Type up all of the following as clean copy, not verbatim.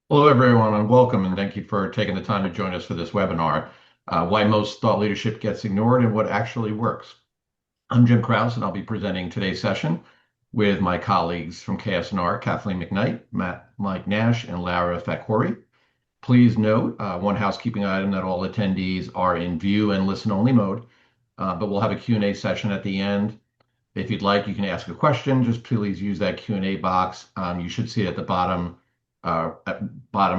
Hello, everyone, and welcome, and thank you for taking the time to join us for this webinar, Why Most Thought Leadership Gets Ignored and What Actually Works. I'm Jim Kraus, and I'll be presenting today's session with my colleagues from KS&R, Kathleen McKnight, Mike Nash, and Lara Fakhoury. Please note one housekeeping item that all attendees are in view and listen-only mode, but we'll have a Q&A session at the end. If you'd like, you can ask a question. Just please use that Q&A box. You should see it at bottom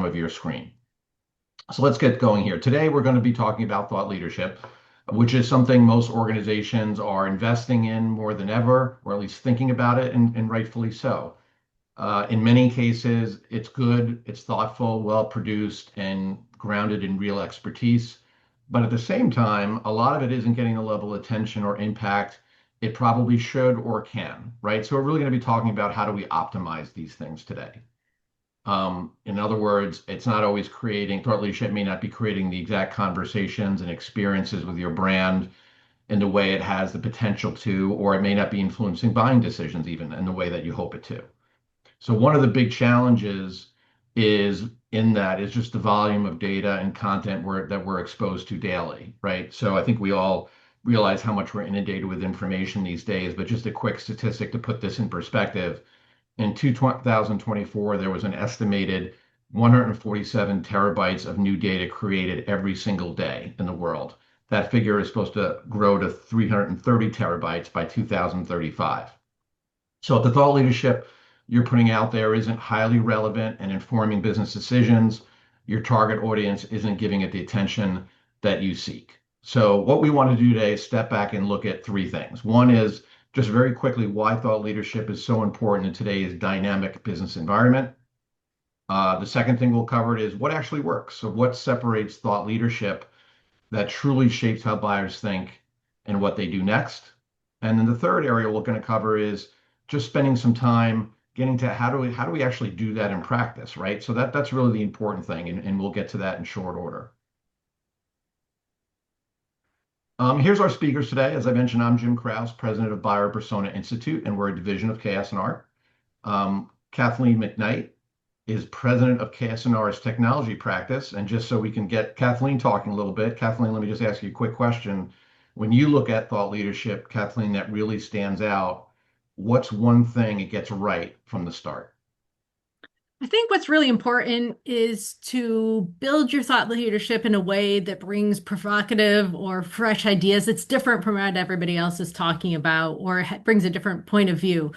of your screen. So let's get going here. Today, we're going to be talking about thought leadership, which is something most organizations are investing in more than ever, or at least thinking about it, and rightfully so. In many cases, it's good, it's thoughtful, well produced, and grounded in real expertise. But at the same time, a lot of it isn't getting the level of attention or impact it probably should or can, right? So we're really going to be talking about how do we optimize these things today. In other words, it's not always creating, thought leadership may not be creating the exact conversations and experiences with your brand in the way it has the potential to, or it may not be influencing buying decisions even in the way that you hope it to. So one of the big challenges is just the volume of data and content that we're exposed to daily, right? So I think we all realize how much we're inundated with information these days, but just a quick statistic to put this in perspective. In 2024, there was an estimated 147 terabytes of new data created every single day in the world. That figure is supposed to grow to 330 terabytes by 2035. So if the thought leadership you're putting out there isn't highly relevant and informing business decisions, your target audience isn't giving it the attention that you seek. So what we want to do today is step back and look at three things. One is just very quickly why thought leadership is so important in today's dynamic business environment. The second thing we'll cover is what actually works. So what separates thought leadership that truly shapes how buyers think and what they do next. And then the third area we're going to cover is just spending some time getting to how do we actually do that in practice, right? So that's really the important thing, and we'll get to that in short order. Here's our speakers today. As I mentioned, I'm Jim Kraus, president of Buyer Persona Institute, and we're a division of KS&R. Kathleen McKnight is president of KS&R's technology practice. And just so we can get Kathleen talking a little bit, Kathleen, let me just ask you a quick question. When you look at thought leadership, Kathleen, that really stands out, what's one thing it gets right from the start? I think what's really important is to build your thought leadership in a way that brings provocative or fresh ideas that's different from what everybody else is talking about or brings a different point of view.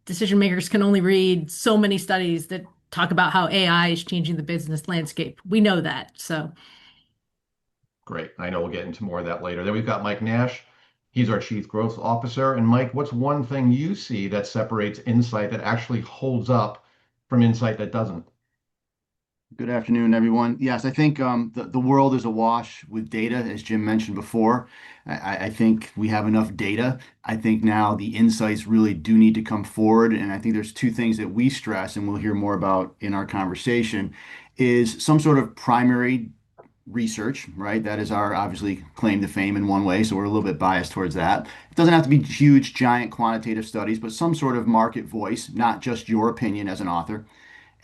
Decision makers can only read so many studies that talk about how AI is changing the business landscape. We know that. So Great. I know we'll get into more of that later. Then we've got Mike Nash. He's our Chief Growth Officer. And Mike, what's one thing you see that separates insight that actually holds up from insight that doesn't? Good afternoon, everyone. Yes, I think the world is awash with data, as Jim mentioned before. I think we have enough data. I think now the insights really do need to come forward. And I think there's two things that we stress, and we'll hear more about in our conversation, is some sort of primary research, right? That is our obviously claim to fame in one way, so we're a little bit biased towards that. It doesn't have to be huge, giant quantitative studies, but some sort of market voice, not just your opinion as an author.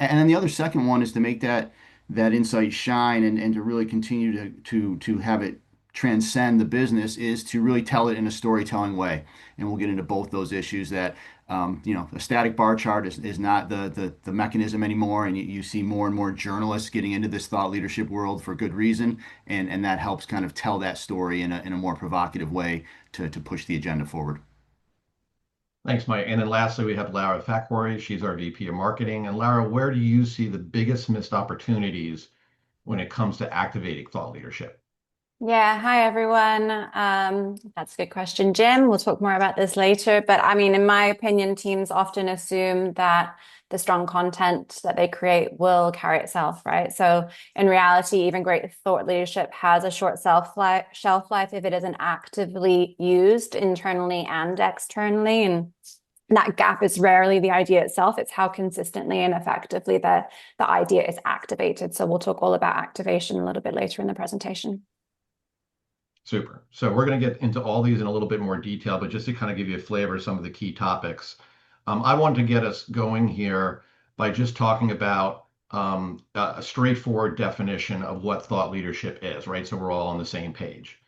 And then the other second one is to make that insight shine and to really continue to have it transcend the business is to really tell it in a storytelling way. And we'll get into both those issues that a static bar chart is not the mechanism anymore. And you see more and more journalists getting into this thought leadership world for good reason. And that helps kind of tell that story in a more provocative way to push the agenda forward. Thanks, Mike. And then lastly, we have Lara Fakhoury. She's our VP of Marketing. And Lara, where do you see the biggest missed opportunities when it comes to activating thought leadership? Yeah, hi everyone. That's a good question, Jim. We'll talk more about this later. But I mean, in my opinion, teams often assume that the strong content that they create will carry itself, right? So in reality, even great thought leadership has a short shelf life if it isn't actively used internally and externally. And that gap is rarely the idea itself. It's how consistently and effectively the idea is activated. So we'll talk all about activation a little bit later in the presentation. Super. So we're going to get into all these in a little bit more detail, but just to kind of give you a flavor of some of the key topics, I wanted to get us going here by just talking about a straightforward definition of what thought leadership is, right? So we're all on the same page.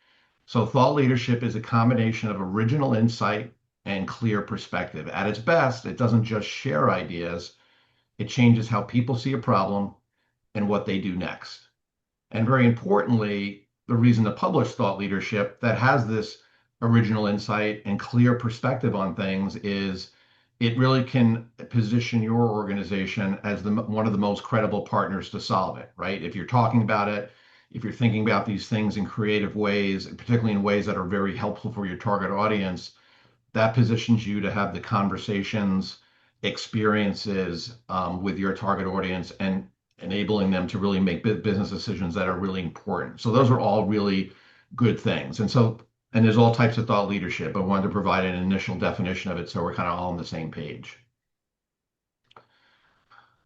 So thought leadership is a combination of original insight and clear perspective. At its best, it doesn't just share ideas, it changes how people see a problem and what they do next. And very importantly, the reason to publish thought leadership that has this original insight and clear perspective on things is it really can position your organization as one of the most credible partners to solve it, right? If you're talking about it, if you're thinking about these things in creative ways, particularly in ways that are very helpful for your target audience, that positions you to have the conversations, experiences with your target audience and enabling them to really make business decisions that are really important. So those are all really good things. And there's all types of thought leadership. I wanted to provide an initial definition of it so we're kind of all on the same page.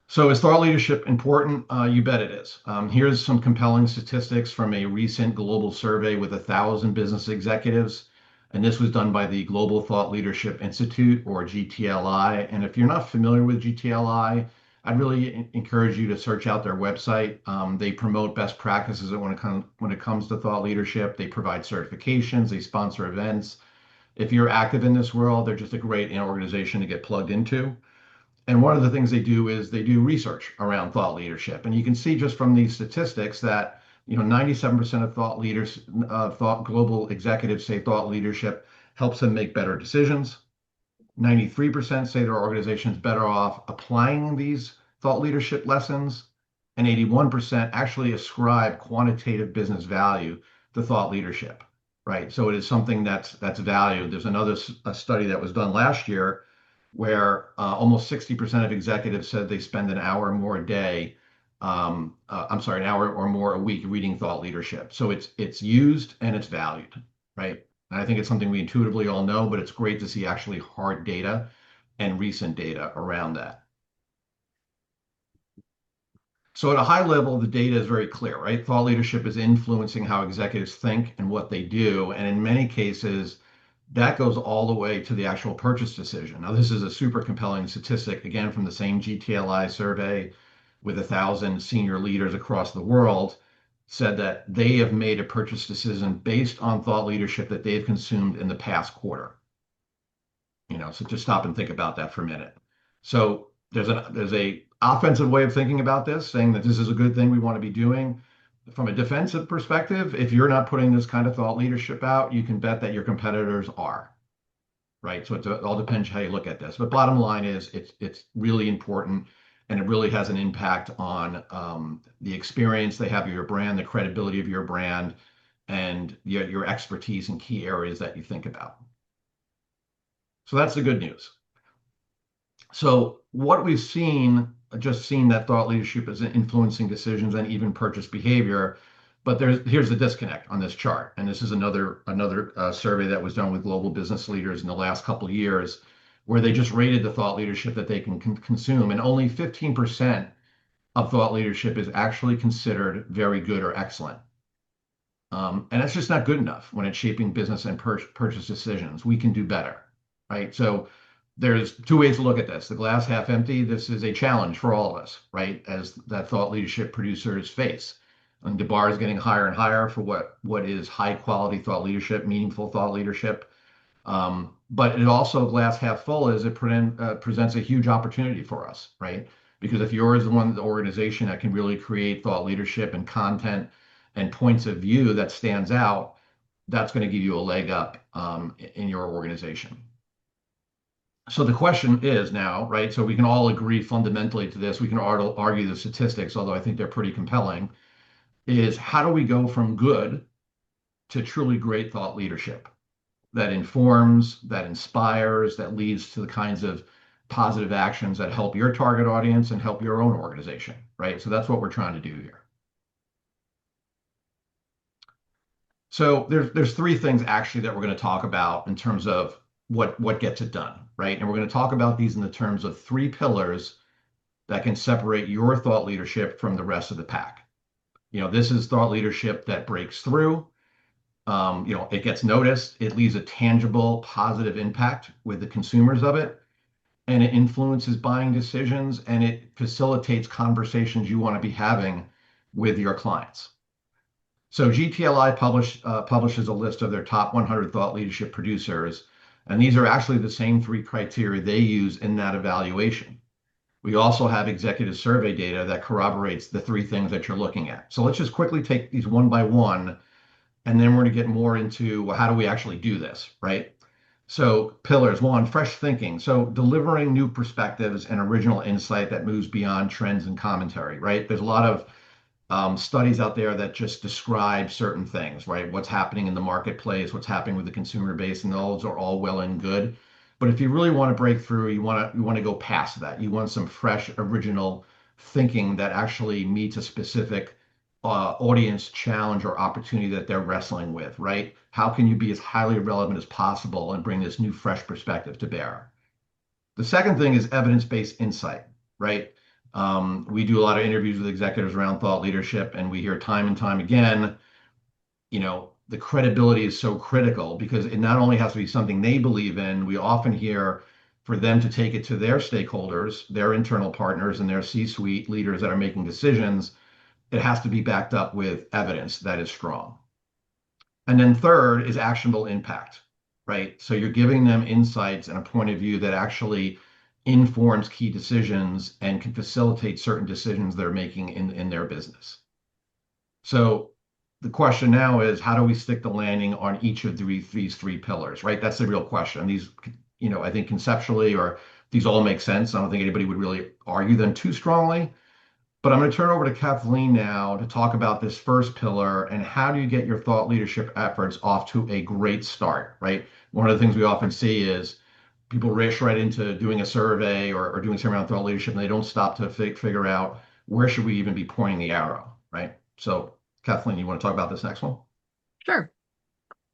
So is thought leadership important? You bet it is. Here's some compelling statistics from a recent global survey with 1,000 business executives. And this was done by the Global Thought Leadership Institute, or GTLI. And if you're not familiar with GTLI, I'd really encourage you to search out their website. They promote best practices when it comes to thought leadership. They provide certifications, they sponsor events. If you're active in this world, they're just a great organization to get plugged into. And one of the things they do is they do research around thought leadership. And you can see just from these statistics that 97% of thought leaders, global executives say thought leadership helps them make better decisions. 93% say their organization is better off applying these thought leadership lessons, and 81% actually ascribe quantitative business value to thought leadership, right? So it is something that's valued. There's another study that was done last year where almost 60% of executives said they spend an hour more a day, an hour or more a week reading thought leadership. So it's used and it's valued, right? And I think it's something we intuitively all know, but it's great to see actually hard data and recent data around that. So at a high level, the data is very clear, right? Thought leadership is influencing how executives think and what they do. And in many cases, that goes all the way to the actual purchase decision. Now, this is a super compelling statistic, again, from the same GTLI survey with 1,000 senior leaders across the world, said that they have made a purchase decision based on thought leadership that they've consumed in the past quarter. So just stop and think about that for a minute. So there's a offensive way of thinking about this, saying that this is a good thing we want to be doing. From a defensive perspective, if you're not putting this kind of thought leadership out, you can bet that your competitors are, right? So it all depends how you look at this. But bottom line is it's really important, and it really has an impact on the experience they have of your brand, the credibility of your brand, and your expertise in key areas that you think about. So that's the good news. So what we've seen, just seen that thought leadership is influencing decisions and even purchase behavior. But here's the disconnect on this chart. And this is another survey that was done with global business leaders in the last couple of years, where they just rated the thought leadership that they can consume. And only 15% of thought leadership is actually considered very good or excellent. And that's just not good enough when it's shaping business and purchase decisions. We can do better, right? So there's two ways to look at this. The glass half empty, this is a challenge for all of us, right? As that thought leadership producers face. And the bar is getting higher and higher for what is high quality thought leadership, meaningful thought leadership. But it also, glass half full, is it presents a huge opportunity for us, right? Because if you're the organization that can really create thought leadership and content and points of view that stands out, that's going to give you a leg up in your organization. So the question is now, right? So we can all agree fundamentally to this. We can argue the statistics, although I think they're pretty compelling, is how do we go from good to truly great thought leadership that informs, that inspires, that leads to the kinds of positive actions that help your target audience and help your own organization, right? So that's what we're trying to do here. So there's three things actually that we're going to talk about in terms of what gets it done, right? And we're going to talk about these in the terms of three pillars that can separate your thought leadership from the rest of the pack. This is thought leadership that breaks through. It gets noticed. It leaves a tangible, positive impact with the consumers of it. and it influences buying decisions, and it facilitates conversations you want to be having with your clients. So GTLI publishes a list of their top 100 thought leadership producers, and these are actually the same three criteria they use in that evaluation. We also have executive survey data that corroborates the three things that you're looking at. So let's just quickly take these one by one, and then we're going to get more into, well, how do we actually do this, right? So pillars, one, fresh thinking. So delivering new perspectives and original insight that moves beyond trends and commentary, right? There's a lot of studies out there that just describe certain things, right? What's happening in the marketplace, what's happening with the consumer base, and those are all well and good. But if you really want to break through, you want to go past that. You want some fresh, original thinking that actually meets a specific audience challenge or opportunity that they're wrestling with, right? How can you be as highly relevant as possible and bring this new, fresh perspective to bear? The second thing is evidence-based insight, right? We do a lot of interviews with executives around thought leadership, and we hear time and time again, the credibility is so critical because it not only has to be something they believe in, we often hear for them to take it to their stakeholders, their internal partners, and their C-suite leaders that are making decisions. It has to be backed up with evidence that is strong. And then third is actionable impact, right? So you're giving them insights and a point of view that actually informs key decisions and can facilitate certain decisions they're making in their business. So the question now is, how do we stick the landing on each of these three pillars, right? That's the real question. These, I think conceptually, or these all make sense. I don't think anybody would really argue them too strongly. But I'm going to turn over to Kathleen now to talk about this first pillar and how do you get your thought leadership efforts off to a great start, right? One of the things we often see is people rush right into doing a survey or doing something around thought leadership, and they don't stop to figure out where should we even be pointing the arrow, right? So Kathleen, you want to talk about this next one? Sure.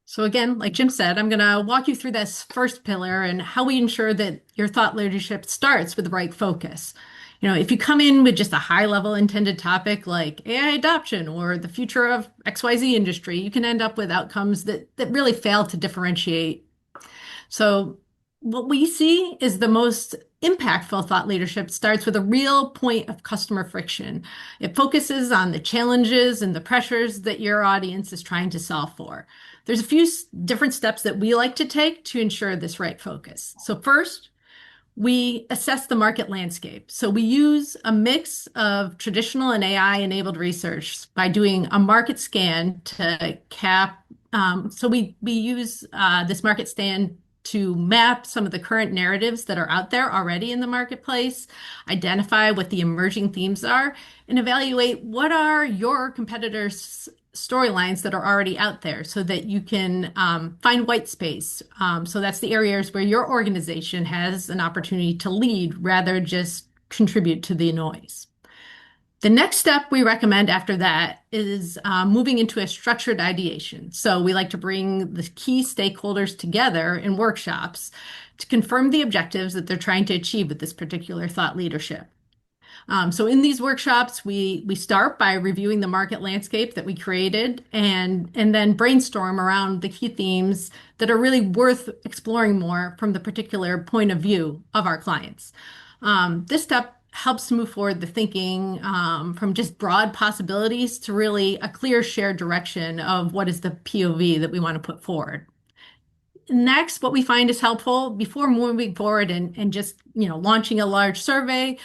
So again, like Jim said, I'm going to walk you through this first pillar and how we ensure that your thought leadership starts with the right focus. If you come in with just a high level intended topic like AI adoption or the future of XYZ industry, you can end up with outcomes that really fail to differentiate. So what we see is the most impactful thought leadership starts with a real point of customer friction. It focuses on the challenges and the pressures that your audience is trying to solve for. There's a few different steps that we like to take to ensure this right focus. So first, we assess the market landscape. So we use a mix of traditional and AI-enabled research by doing a market scan to cap. So we use this market scan to map some of the current narratives that are out there already in the marketplace, identify what the emerging themes are, and evaluate what are your competitors' storylines that are already out there so that you can find white space. So that's the areas where your organization has an opportunity to lead rather just contribute to the noise. The next step we recommend after that is moving into a structured ideation. So we like to bring the key stakeholders together in workshops to confirm the objectives that they're trying to achieve with this particular thought leadership. So in these workshops, we start by reviewing the market landscape that we created and then brainstorm around the key themes that are really worth exploring more from the particular point of view of our clients. This step helps move forward the thinking from just broad possibilities to really a clear shared direction of what is the POV that we want to put forward. Next, what we find is helpful before moving forward and just launching a large survey,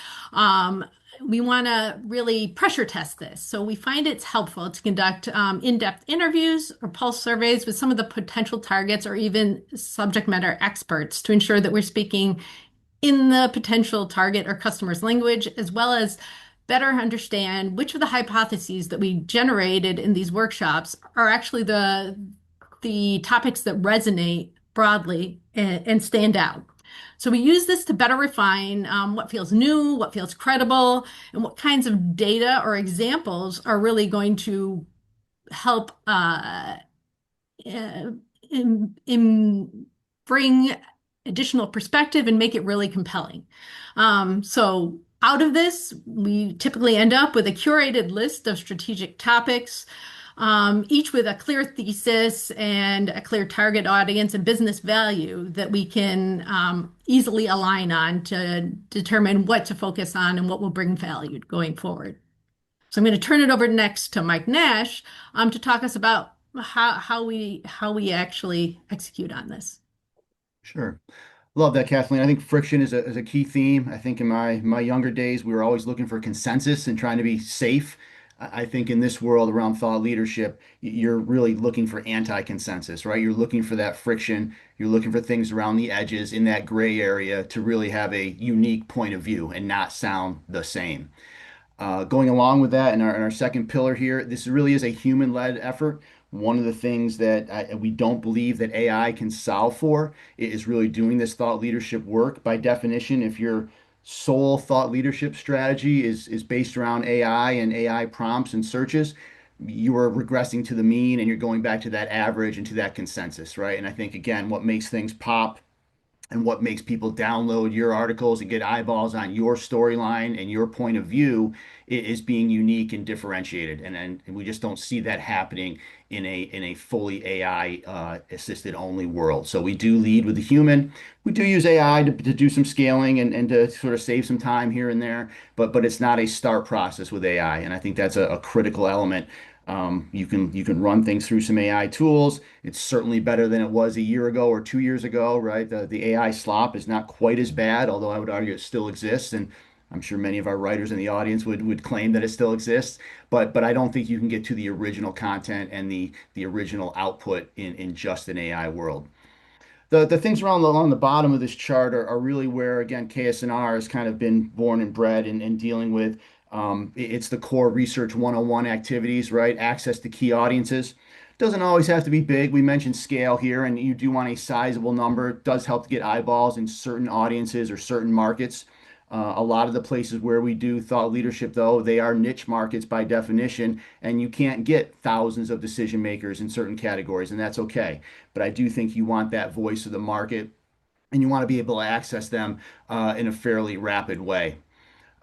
we want to really pressure test this. So we find it's helpful to conduct in-depth interviews or pulse surveys with some of the potential targets or even subject matter experts to ensure that we're speaking in the potential target or customer's language, as well as better understand which of the hypotheses that we generated in these workshops are actually the topics that resonate broadly and stand out. So we use this to better refine what feels new, what feels credible, and what kinds of data or examples are really going to help bring additional perspective and make it really compelling. So out of this, we typically end up with a curated list of strategic topics each with a clear thesis and a clear target audience and business value that we can easily align on to determine what to focus on and what will bring value going forward. So I'm going to turn it over next to Mike Nash to talk us about how we actually execute on this. Sure. Love that, Kathleen. I think friction is a key theme. I think in my younger days, we were always looking for consensus and trying to be safe. I think in this world around thought leadership, you're really looking for anti-consensus, right? You're looking for that friction. You're looking for things around the edges in that gray area to really have a unique point of view and not sound the same. Going along with that, in our second pillar here, this really is a human-led effort. One of the things that we don't believe that AI can solve for is really doing this thought leadership work. By definition, if your sole thought leadership strategy is based around AI and AI prompts and searches, you are regressing to the mean and you're going back to that average and to that consensus, right? And I think, again, what makes things pop and what makes people download your articles and get eyeballs on your storyline and your point of view is being unique and differentiated. And we just don't see that happening in a fully AI assisted only world. So we do lead with the human. We do use AI to do some scaling and to sort of save some time here and there, but it's not a start process with AI. And I think that's a critical element. You can run things through some AI tools. It's certainly better than it was a year ago or 2 years ago, right? The AI slop is not quite as bad, although I would argue it still exists, and I'm sure many of our writers in the audience would claim that it still exists. But I don't think you can get to the original content and the original output in just an AI world. The things around along the bottom of this chart are really where, again, KS&R has kind of been born and bred and dealing with. It's the core research 101 activities, right? Access to key audiences. Doesn't always have to be big. We mentioned scale here, and you do want a sizable number. It does help to get eyeballs in certain audiences or certain markets. A lot of the places where we do thought leadership, though, they are niche markets by definition, and you can't get thousands of decision makers in certain categories, and that's okay. But I do think you want that voice of the market, and you want to be able to access them in a fairly rapid way.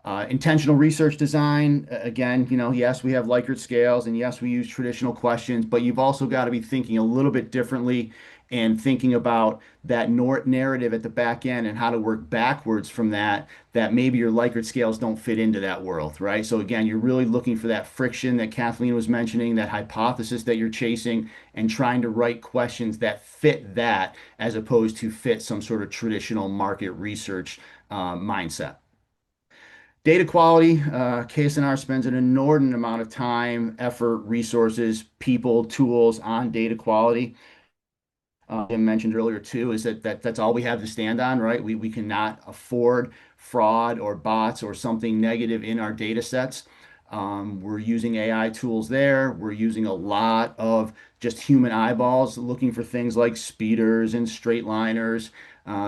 Intentional research design, again, yes, we have Likert scales and yes, we use traditional questions, but you've also got to be thinking a little bit differently and thinking about that narrative at the back end and how to work backwards from that maybe your Likert scales don't fit into that world, right? So again, you're really looking for that friction that Kathleen was mentioning, that hypothesis that you're chasing, and trying to write questions that fit that as opposed to fit some sort of traditional market research mindset. Data quality, KS&R spends an inordinate amount of time, effort, resources, people, tools on data quality. I mentioned earlier too, is that's all we have to stand on, right? We cannot afford fraud or bots or something negative in our data sets. We're using AI tools there. We're using a lot of just human eyeballs, looking for things like speeders and straight liners,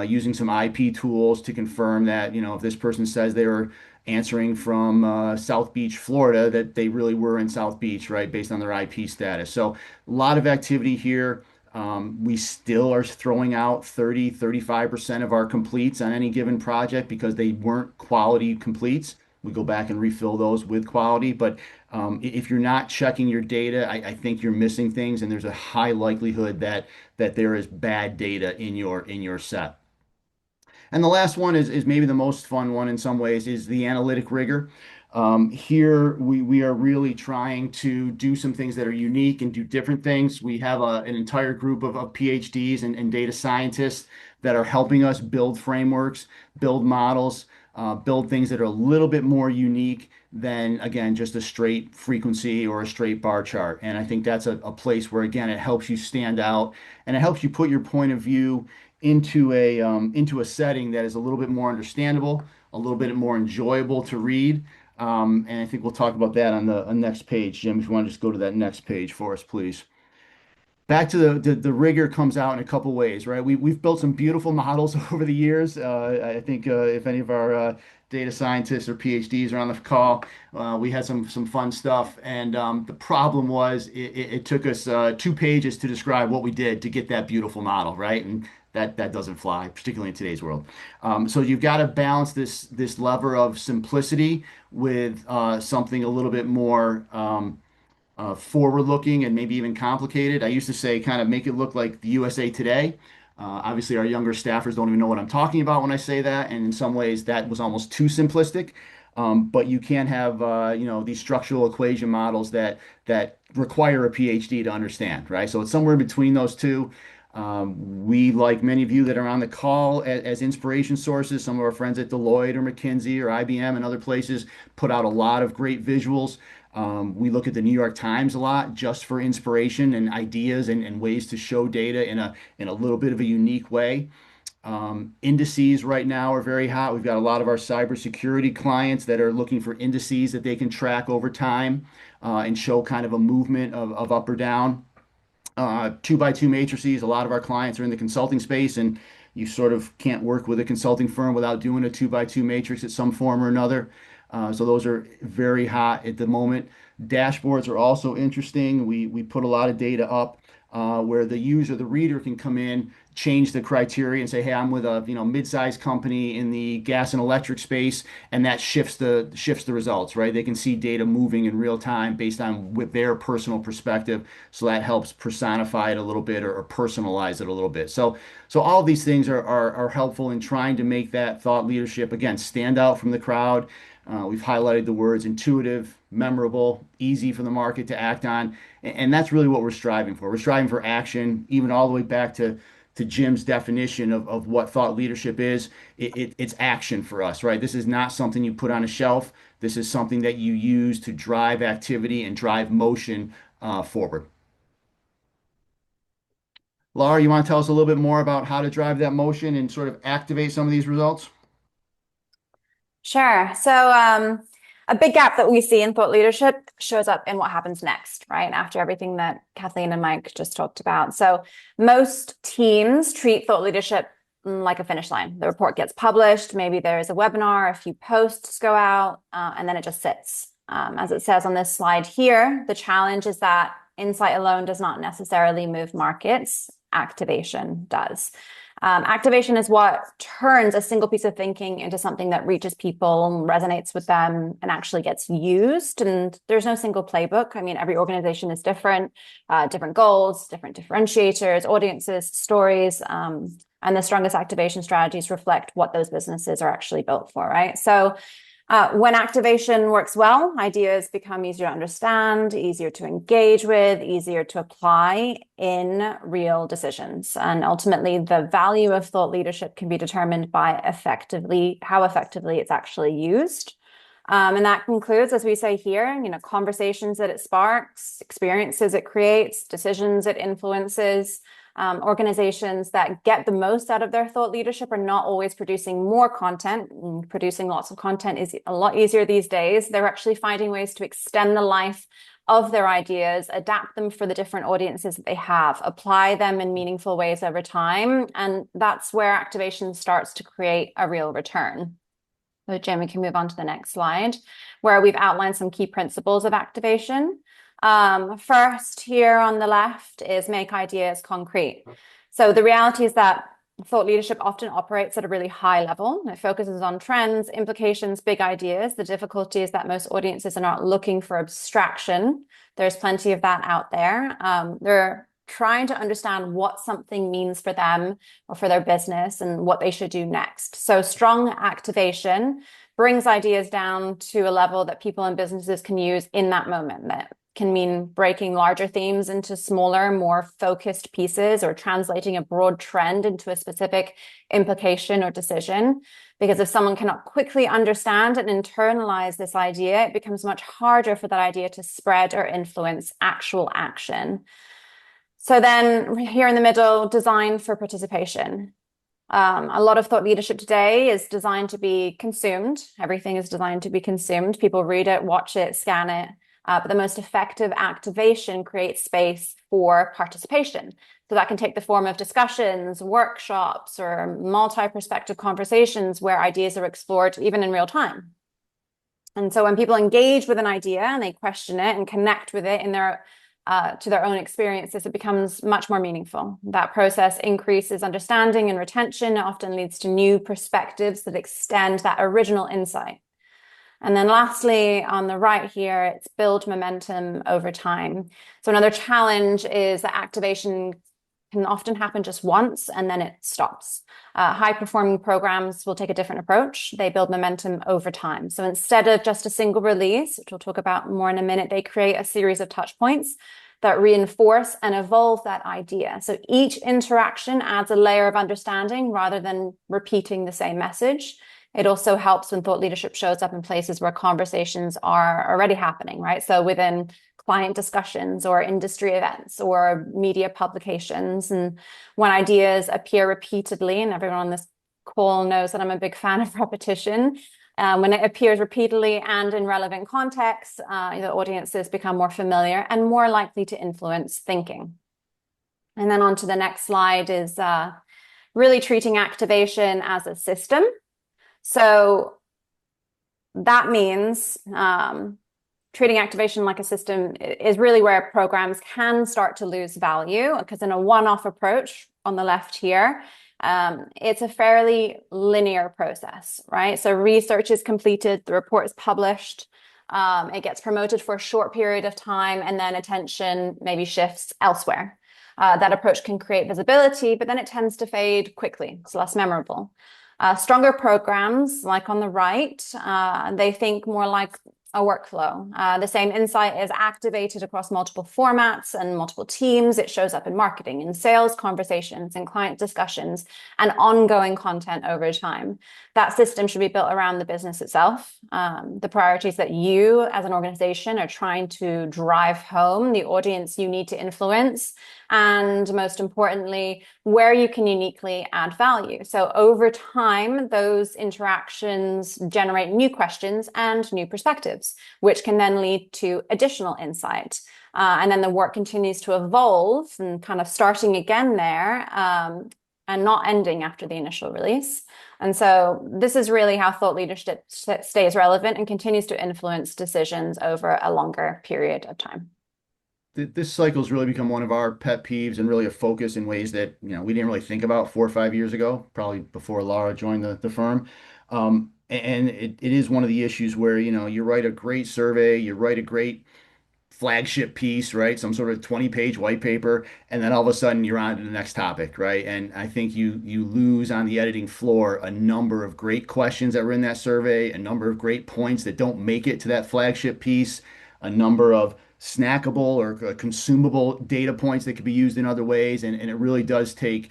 using some IP tools to confirm that, if this person says they were answering from South Beach, Florida, that they really were in South Beach, right, based on their IP status. So a lot of activity here. We still are throwing out 35% of our completes on any given project because they weren't quality completes. We go back and refill those with quality. But if you're not checking your data, I think you're missing things, and there's a high likelihood that there is bad data in your set. And the last one is maybe the most fun one in some ways is the analytic rigor. Here we are really trying to do some things that are unique and do different things. We have an entire group of PhDs and data scientists that are helping us build frameworks, build models, build things that are a little bit more unique than, again, just a straight frequency or a straight bar chart. And I think that's a place where, again, it helps you stand out and it helps you put your point of view into a setting that is a little bit more understandable, a little bit more enjoyable to read. And I think we'll talk about that on the next page. Jim, if you want to just go to that next page for us, please. Back to the rigor comes out in a couple ways, right? We've built some beautiful models over the years. I think if any of our data scientists or PhDs are on the call, we had some fun stuff. And the problem was it took us 2 pages to describe what we did to get that beautiful model, right? And that doesn't fly, particularly in today's world. So you've got to balance this lever of simplicity with something a little bit more forward-looking and maybe even complicated. I used to say kind of make it look like the USA Today. Obviously, our younger staffers don't even know what I'm talking about when I say that, and in some ways, that was almost too simplistic. But you can have these structural equation models that require a PhD to understand, right? So it's somewhere in between those two. We, like many of you that are on the call, as inspiration sources, some of our friends at Deloitte or McKinsey or IBM and other places put out a lot of great visuals. We look at the New York Times a lot just for inspiration and ideas and ways to show data in a little bit of a unique way. Indices right now are very hot. We've got a lot of our cybersecurity clients that are looking for indices that they can track over time and show kind of a movement of up or down. 2x2 matrices. A lot of our clients are in the consulting space, and you sort of can't work with a consulting firm without doing a 2x2 matrix at some form or another. So those are very hot at the moment. Dashboards are also interesting. We put a lot of data up where the user, the reader, can come in, change the criteria, and say, "Hey, I'm with a mid-sized company in the gas and electric space," and that shifts the results. Right? They can see data moving in real time based on with their personal perspective. So that helps personify it a little bit or personalize it a little bit. So all these things are helpful in trying to make that thought leadership again stand out from the crowd. We've highlighted the words intuitive, memorable, easy for the market to act on. And that's really what we're striving for. We're striving for action, even all the way back to Jim's definition of what thought leadership is. It's action for us, right? This is not something you put on a shelf. This is something that you use to drive activity and drive motion forward. Lara, you want to tell us a little bit more about how to drive that motion and sort of activate some of these results? Sure. So a big gap that we see in thought leadership shows up in what happens next, right? After everything that Kathleen and Mike just talked about. So most teams treat thought leadership like a finish line. The report gets published, maybe there's a webinar, a few posts go out, and then it just sits. As it says on this slide here, the challenge is that insight alone does not necessarily move markets. Activation does. Activation is what turns a single piece of thinking into something that reaches people and resonates with them and actually gets used. And there's no single playbook. I mean, every organization is different, different goals, different differentiators, audiences, stories, and the strongest activation strategies reflect what those businesses are actually built for, right? So when activation works well, ideas become easier to understand, easier to engage with, easier to apply in real decisions. And ultimately, the value of thought leadership can be determined by how effectively it's actually used. And that concludes, as we say here, conversations that it sparks, experiences it creates, decisions it influences. Organizations that get the most out of their thought leadership are not always producing more content. Producing lots of content is a lot easier these days. They're actually finding ways to extend the life of their ideas, adapt them for the different audiences that they have, apply them in meaningful ways over time. And that's where activation starts to create a real return. So Jim, we can move on to the next slide, where we've outlined some key principles of activation. First, here on the left is make ideas concrete. So the reality is that thought leadership often operates at a really high level. It focuses on trends, implications, big ideas. The difficulty is that most audiences are not looking for abstraction. There's plenty of that out there. They're trying to understand what something means for them or for their business and what they should do next. So strong activation brings ideas down to a level that people and businesses can use in that moment. That can mean breaking larger themes into smaller, more focused pieces or translating a broad trend into a specific implication or decision. Because if someone cannot quickly understand and internalize this idea, it becomes much harder for that idea to spread or influence actual action. So then here in the middle, design for participation. A lot of thought leadership today is designed to be consumed. Everything is designed to be consumed. People read it, watch it, scan it. But the most effective activation creates space for participation. So that can take the form of discussions, workshops, or multi-perspective conversations where ideas are explored even in real time. And so when people engage with an idea and they question it and connect with it in their to their own experiences, it becomes much more meaningful. That process increases understanding and retention. It often leads to new perspectives that extend that original insight. And then lastly, on the right here, it's build momentum over time. So another challenge is that activation can often happen just once and then it stops. High-performing programs will take a different approach. They build momentum over time. So instead of just a single release, which we'll talk about more in a minute, they create a series of touch points that reinforce and evolve that idea. So each interaction adds a layer of understanding rather than repeating the same message. It also helps when thought leadership shows up in places where conversations are already happening, right? So within client discussions or industry events or media publications. And when ideas appear repeatedly, and everyone on this call knows that I'm a big fan of repetition, when it appears repeatedly and in relevant contexts, the audiences become more familiar and more likely to influence thinking. And then on to the next slide is really treating activation as a system. So that means treating activation like a system is really where programs can start to lose value, because in a one-off approach on the left here, it's a fairly linear process, right? So research is completed, the report is published, it gets promoted for a short period of time, and then attention maybe shifts elsewhere. That approach can create visibility, but then it tends to fade quickly. It's less memorable. Stronger programs, like on the right, they think more like a workflow. The same insight is activated across multiple formats and multiple teams. It shows up in marketing, in sales conversations, in client discussions, and ongoing content over time. That system should be built around the business itself, the priorities that you as an organization are trying to drive home, the audience you need to influence, and most importantly, where you can uniquely add value. So over time, those interactions generate new questions and new perspectives, which can then lead to additional insight. And then the work continues to evolve and kind of starting again there, and not ending after the initial release. And so this is really how thought leadership stays relevant and continues to influence decisions over a longer period of time. This cycle has really become one of our pet peeves and really a focus in ways that we didn't really think about 4 or 5 years ago, probably before Lara joined the firm. And it is one of the issues where you write a great survey, you write a great flagship piece, right? Some sort of 20-page white paper, and then all of a sudden you're on to the next topic, right? And I think you lose on the editing floor a number of great questions that were in that survey, a number of great points that don't make it to that flagship piece, a number of snackable or consumable data points that could be used in other ways. And it really does take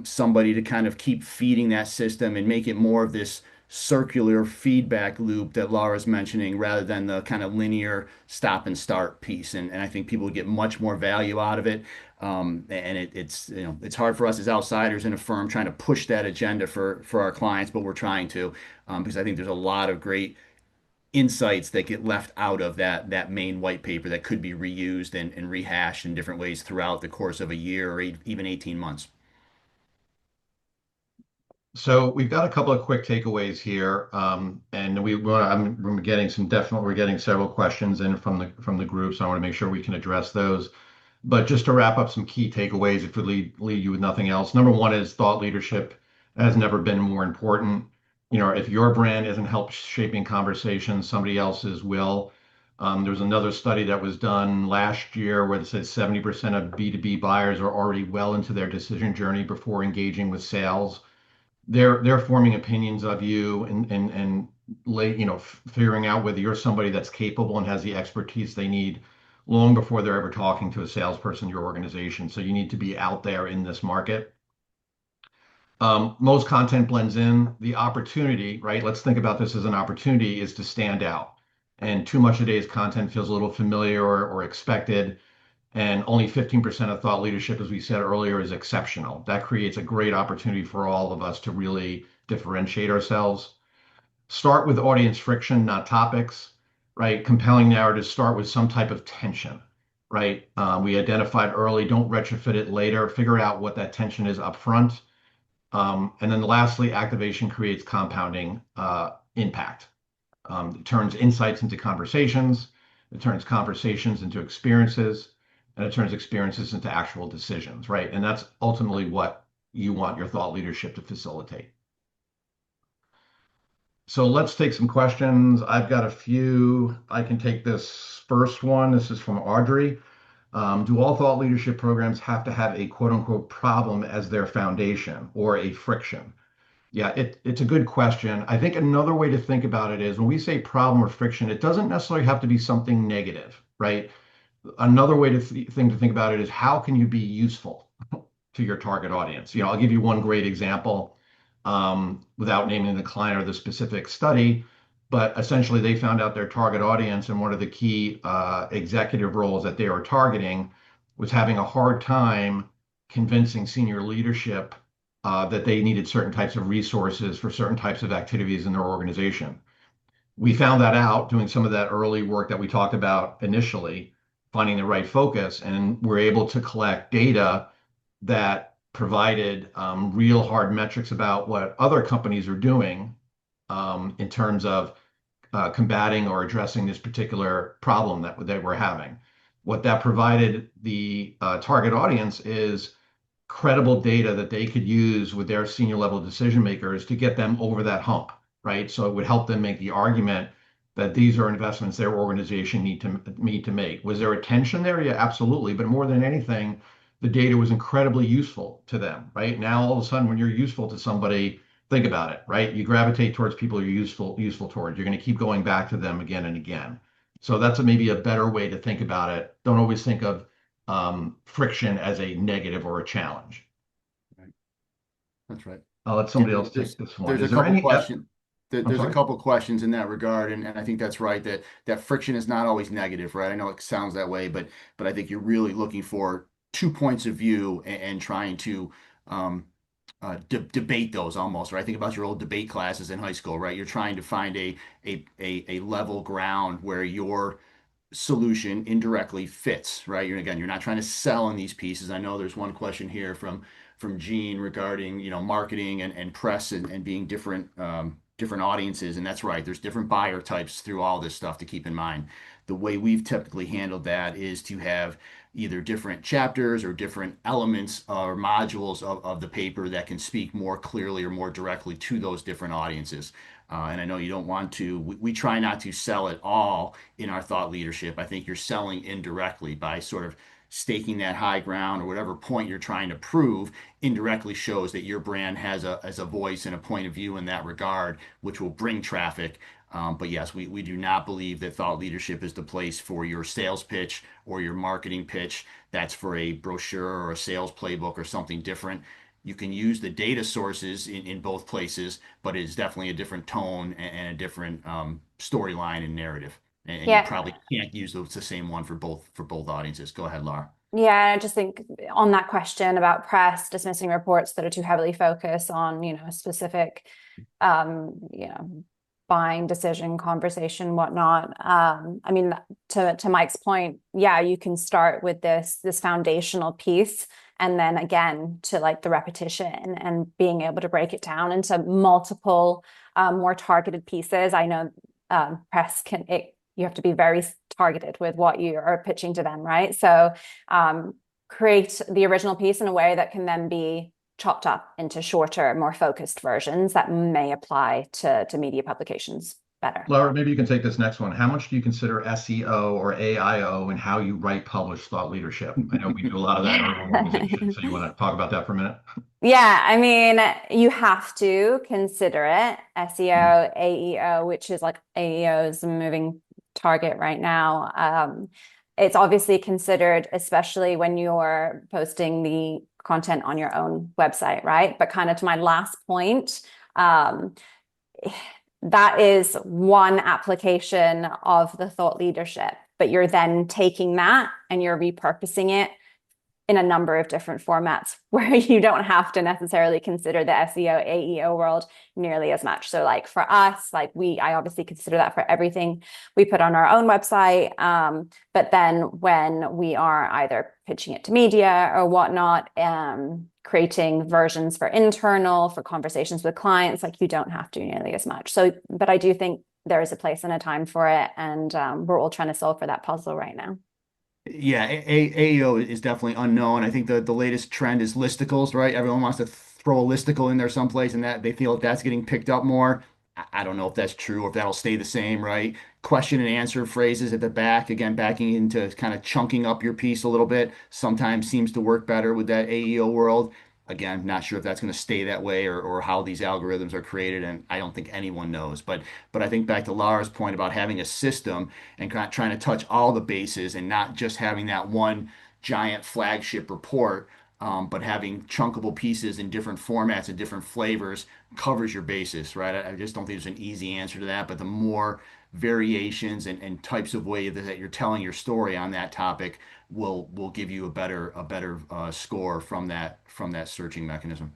somebody to kind of keep feeding that system and make it more of this circular feedback loop that Lara's mentioning rather than the kind of linear stop and start piece. And I think people get much more value out of it. And it's hard for us as outsiders in a firm trying to push that agenda for our clients, but we're trying to, because I think there's a lot of great insights that get left out of that main white paper that could be reused and rehashed in different ways throughout the course of a year or even 18 months. So we've got a couple of quick takeaways here, and we're getting several questions in from the group, so I want to make sure we can address those. But just to wrap up some key takeaways, if we leave you with nothing else, number one is thought leadership has never been more important. If your brand isn't help shaping conversations, somebody else's will. There was another study that was done last year where it said 70% of B2B buyers are already well into their decision journey before engaging with sales. They're forming opinions of you and figuring out whether you're somebody that's capable and has the expertise they need long before they're ever talking to a salesperson in your organization. So you need to be out there in this market. Most content blends in. The opportunity, right? Let's think about this as an opportunity, is to stand out. And too much of today's content feels a little familiar or expected. And only 15% of thought leadership, as we said earlier, is exceptional. That creates a great opportunity for all of us to really differentiate ourselves. Start with audience friction, not topics, right? Compelling narratives start with some type of tension, right? We identified early, don't retrofit it later. Figure out what that tension is up front. And then lastly, activation creates compounding impact. It turns insights into conversations. It turns conversations into experiences. And it turns experiences into actual decisions, right? And that's ultimately what you want your thought leadership to facilitate. So let's take some questions. I've got a few. I can take this first one. This is from Audrey. Do all thought leadership programs have to have a quote unquote problem as their foundation or a friction? Yeah, it's a good question. I think another way to think about it is when we say problem or friction, it doesn't necessarily have to be something negative, right? Another way to think about it is how can you be useful to your target audience? I'll give you one great example without naming the client or the specific study, but essentially they found out their target audience and one of the key executive roles that they were targeting was having a hard time convincing senior leadership that they needed certain types of resources for certain types of activities in their organization. We found that out doing some of that early work that we talked about initially, finding the right focus, and we're able to collect data that provided real hard metrics about what other companies are doing in terms of combating or addressing this particular problem that they were having. What that provided the target audience is credible data that they could use with their senior level decision makers to get them over that hump, right? So it would help them make the argument that these are investments their organization need to make. Was there a tension there? Yeah, absolutely. But more than anything, the data was incredibly useful to them, right? Now all of a sudden, when you're useful to somebody, think about it, right? You gravitate towards people you're useful towards. You're going to keep going back to them again and again. So that's maybe a better way to think about it. Don't always think of friction as a negative or a challenge. Right. That's right. I'll let somebody Jim, else take this one. there's a Is there couple any? questions. I'm There's a sorry. couple questions in that regard, and I think that's right. That friction is not always negative, right? I know it sounds that way, but I think you're really looking for two points of view and trying to debate those almost, right? Think about your old debate classes in high school, right? You're trying to find a level ground where your solution indirectly fits, right? You're not trying to sell in these pieces. I know there's one question here from Gene regarding, marketing and press and being different audiences. And that's right. There's different buyer types through all this stuff to keep in mind. The way we've typically handled that is to have either different chapters or different elements or modules of the paper that can speak more clearly or more directly to those different audiences. And I know you don't want to, we try not to sell it all in our thought leadership. I think you're selling indirectly by sort of staking that high ground or whatever point you're trying to prove indirectly shows that your brand has a voice and a point of view in that regard, which will bring traffic. But yes, we do not believe that thought leadership is the place for your sales pitch or your marketing pitch. That's for a brochure or a sales playbook or something different. You can use the data sources in both places, but it's definitely a different tone and a different storyline and narrative. And you Yeah. probably can't use the same one for both audiences. Go ahead, Laura. Yeah, I just think on that question about press dismissing reports that are too heavily focused on, a specific, buying decision, conversation, whatnot. I mean, to Mike's point, yeah, you can start with this foundational piece, and then again to like the repetition and being able to break it down into multiple, more targeted pieces. I know press you have to be very targeted with what you are pitching to them, right? So create the original piece in a way that can then be chopped up into shorter, more focused versions that may apply to media publications better. Laura, maybe you can take this next one. How much do you consider SEO or AIO in how you write, publish thought leadership? I know we do a lot of that in our own organization. So you want to talk about that for a minute? Yeah, I mean, you have to consider it. SEO, AEO, which is like AEO is a moving target right now. It's obviously considered, especially when you're posting the content on your own website, right? But kind of to my last point, that is one application of the thought leadership, but you're then taking that and you're repurposing it in a number of different formats where you don't have to necessarily consider the SEO, AEO world nearly as much. So like for us, I obviously consider that for everything we put on our own website. But then when we are either pitching it to media or whatnot, creating versions for internal, for conversations with clients, like you don't have to nearly as much. So, but I do think there is a place and a time for it. And we're all trying to solve for that puzzle right now. Yeah, AEO is definitely unknown. I think the latest trend is listicles, right? Everyone wants to throw a listicle in there someplace, and that they feel that's getting picked up more. I don't know if that's true or if that'll stay the same, right? Question and answer phrases at the back, again, backing into kind of chunking up your piece a little bit, sometimes seems to work better with that AEO world. Again, not sure if that's going to stay that way or how these algorithms are created, and I don't think anyone knows. But I think back to Lara's point about having a system and kind of trying to touch all the bases and not just having that one giant flagship report, but having chunkable pieces in different formats and different flavors covers your basis, right? I just don't think there's an easy answer to that, but the more variations and types of way that you're telling your story on that topic will give you a better score from that searching mechanism.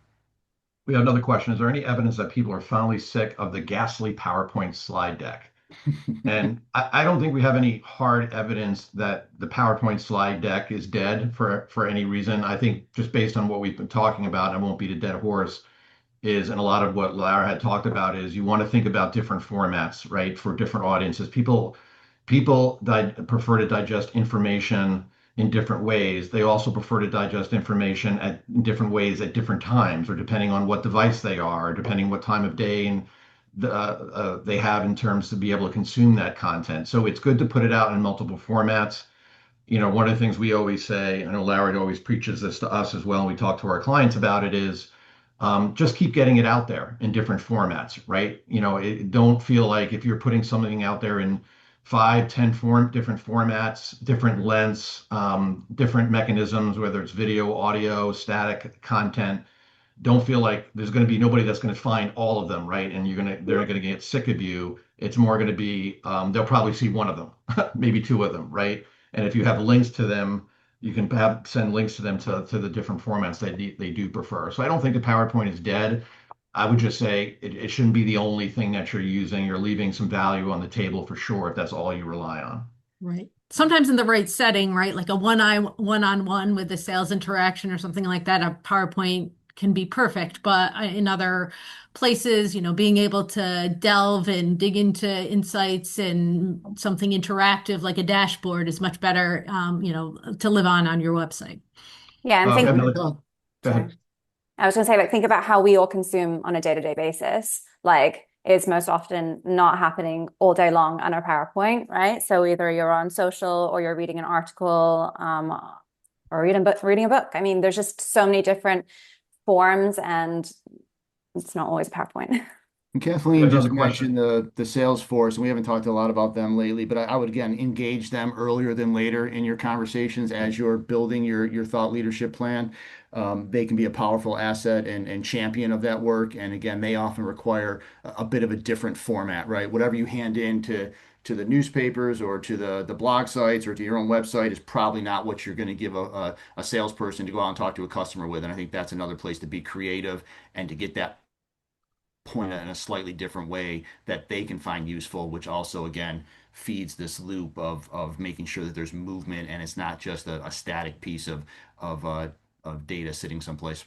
We have another question. Is there any evidence that people are finally sick of the ghastly PowerPoint slide deck? And I don't think we have any hard evidence that the PowerPoint slide deck is dead for any reason. I think just based on what we've been talking about, and I won't beat a dead horse, is, and a lot of what Lara had talked about is you want to think about different formats, right, for different audiences. People prefer to digest information in different ways. They also prefer to digest information in different ways at different times, or depending on what device they are, or depending what time of day and they have in terms to be able to consume that content. So it's good to put it out in multiple formats. One of the things we always say, I know Larry always preaches this to us as well, and we talk to our clients about it, is just keep getting it out there in different formats, right? Don't feel like if you're putting something out there in 5, 10 different formats, different lengths, different mechanisms, whether it's video, audio, static content, don't feel like there's going to be nobody that's going to find all of them, right? And they're going to get sick of you. It's more going to be they'll probably see one of them, maybe two of them, right? And if you have links to them, you can send links to them to the different formats that they do prefer. So I don't think the PowerPoint is dead. I would just say it shouldn't be the only thing that you're using. You're leaving some value on the table for sure if that's all you rely on. Right. Sometimes in the right setting, right? Like a one-on-one with a sales interaction or something like that, a PowerPoint can be perfect. But in other places, being able to delve and dig into insights and something interactive like a dashboard is much better, to live on your website. Yeah, and I have think, another. Go sorry. ahead. I was going to say, like, think about how we all consume on a day-to-day basis. Like, it's most often not happening all day long on our PowerPoint, right? So either you're on social or you're reading an article, or reading a book. I mean, there's just so many different forms, and it's not always PowerPoint. And I have Kathleen just another question. mentioned the Salesforce, and we haven't talked a lot about them lately, but I would again engage them earlier than later in your conversations as you're building your thought leadership plan. They can be a powerful asset and champion of that work. And again, they often require a bit of a different format, right? Whatever you hand in to the newspapers or to the blog sites or to your own website is probably not what you're going to give a salesperson to go out and talk to a customer with. And I think that's another place to be creative and to get that point in a slightly different way that they can find useful, which also again feeds this loop of making sure that there's movement and it's not just a static piece of data sitting someplace.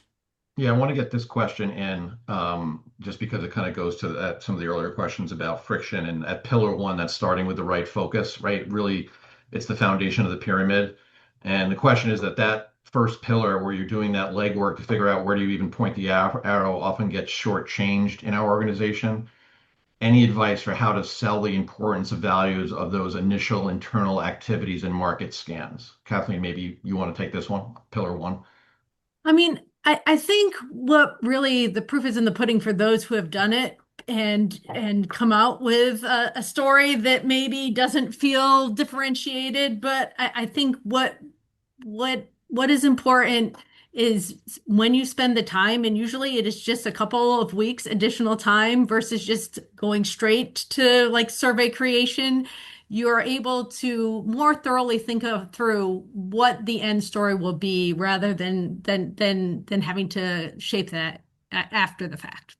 Yeah, I want to get this question in just because it kind of goes to some of the earlier questions about friction and at pillar one, that's starting with the right focus, right? Really, it's the foundation of the pyramid. And the question is that first pillar where you're doing that legwork to figure out where do you even point the arrow often gets shortchanged in our organization. Any advice for how to sell the importance of values of those initial internal activities and market scans? Kathleen, maybe you want to take this one, pillar one. I mean, I think what really the proof is in the pudding for those who have done it and come out with a story that maybe doesn't feel differentiated. But I think what is important is when you spend the time, and usually it is just a couple of weeks additional time versus just going straight to like survey creation, you are able to more thoroughly through what the end story will be rather than having to shape that after the fact.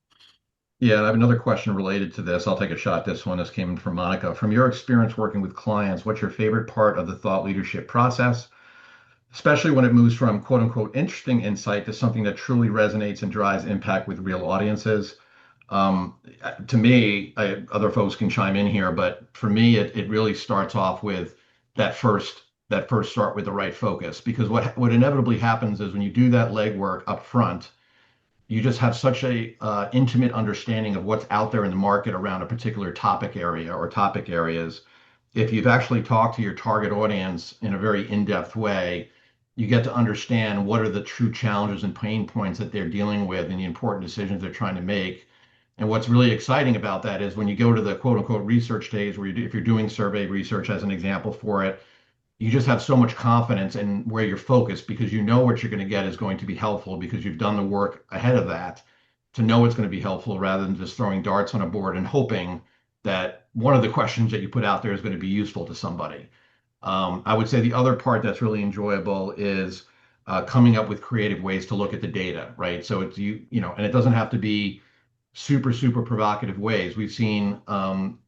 Yeah, I have another question related to this. I'll take a shot at this one. This came in from Monica. From your experience working with clients, what's your favorite part of the thought leadership process, especially when it moves from quote unquote interesting insight to something that truly resonates and drives impact with real audiences? Um, to me, other folks can chime in here, but for me, it really starts off with that first start with the right focus, because what inevitably happens is when you do that legwork up front, you just have such a intimate understanding of what's out there in the market around a particular topic area or topic areas. If you've actually talked to your target audience in a very in-depth way, you get to understand what are the true challenges and pain points that they're dealing with and the important decisions they're trying to make. And what's really exciting about that is when you go to the quote unquote research stage, where if you're doing survey research as an example for it, you just have so much confidence in where you're focused because you know what you're going to get is going to be helpful because you've done the work ahead of that to know it's going to be helpful rather than just throwing darts on a board and hoping that one of the questions that you put out there is going to be useful to somebody. I would say the other part that's really enjoyable is coming up with creative ways to look at the data, right? So it's and it doesn't have to be super provocative ways. We've seen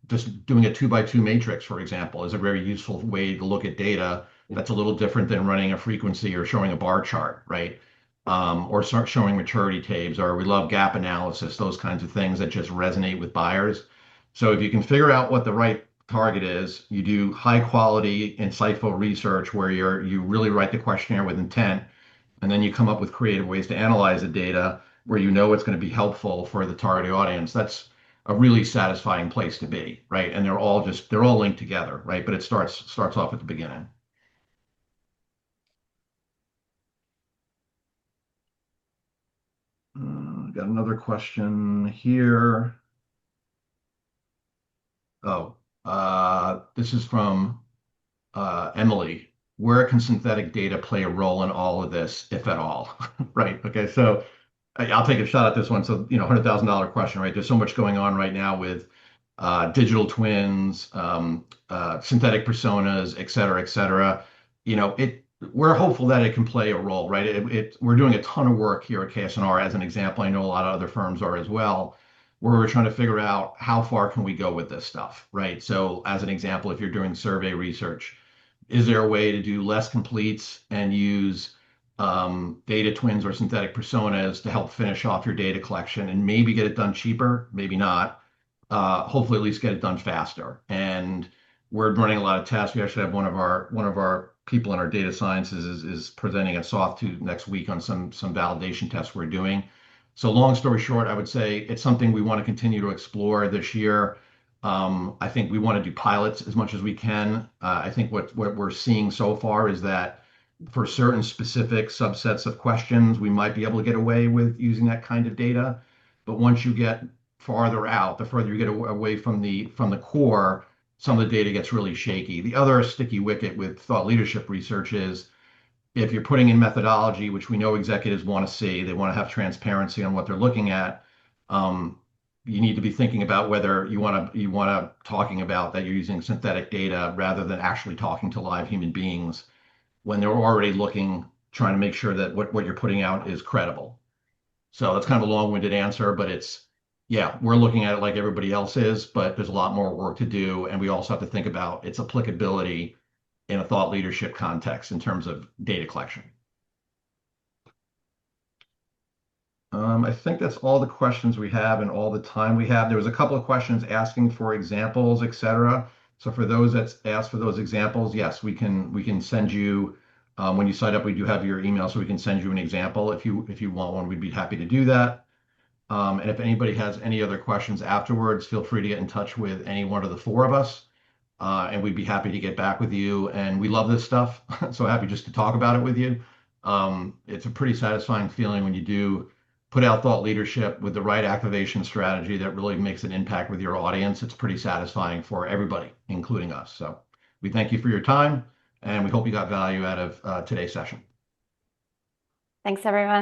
just doing a 2 by 2 matrix, for example, is a very useful way to look at data that's a little different than running a frequency or showing a bar chart, right? Or start showing maturity tables, or we love gap analysis, those kinds of things that just resonate with buyers. So if you can figure out what the right target is, you do high quality, insightful research where you really write the questionnaire with intent, and then you come up with creative ways to analyze the data where you know it's going to be helpful for the target audience. That's a really satisfying place to be, right? And they're all linked together, right? But it starts off at the beginning. Got another question here. Oh, this is from Emily. Where can synthetic data play a role in all of this, if at all? Right. Okay. So I'll take a shot at this one. So, $100,000 question, right? There's so much going on right now with digital twins, synthetic personas, et cetera, et cetera. We're hopeful that it can play a role, right? We're doing a ton of work here at KS&R as an example. I know a lot of other firms are as well, where we're trying to figure out how far can we go with this stuff, right? So as an example, if you're doing survey research, is there a way to do less completes and use data twins or synthetic personas to help finish off your data collection and maybe get it done cheaper, maybe not. Hopefully, at least get it done faster. And we're running a lot of tests. We actually have one of our people in our data sciences is presenting at Sawtooth next week on some validation tests we're doing. So long story short, I would say it's something we want to continue to explore this year. I think we want to do pilots as much as we can. I think what we're seeing so far is that for certain specific subsets of questions, we might be able to get away with using that kind of data. But once you get farther out, the further you get away from the core, some of the data gets really shaky. The other sticky wicket with thought leadership research is if you're putting in methodology, which we know executives want to see, they want to have transparency on what they're looking at. You need to be thinking about whether you want to talking about that you're using synthetic data rather than actually talking to live human beings when they're already trying to make sure that what you're putting out is credible. So that's kind of a long-winded answer, but yeah, we're looking at it like everybody else is, but there's a lot more work to do. And we also have to think about its applicability in a thought leadership context in terms of data collection. I think that's all the questions we have and all the time we have. There was a couple of questions asking for examples, et cetera. So for those that ask for those examples, yes, we can send you when you sign up. We do have your email, so we can send you an example if you want one. We'd be happy to do that. And if anybody has any other questions afterwards, feel free to get in touch with any one of the four of us, and we'd be happy to get back with you. And we love this stuff, so happy just to talk about it with you. It's a pretty satisfying feeling when you do put out thought leadership with the right activation strategy that really makes an impact with your audience. It's pretty satisfying for everybody, including us. So we thank you for your time, and we hope you got value out of today's session. Thanks, everyone.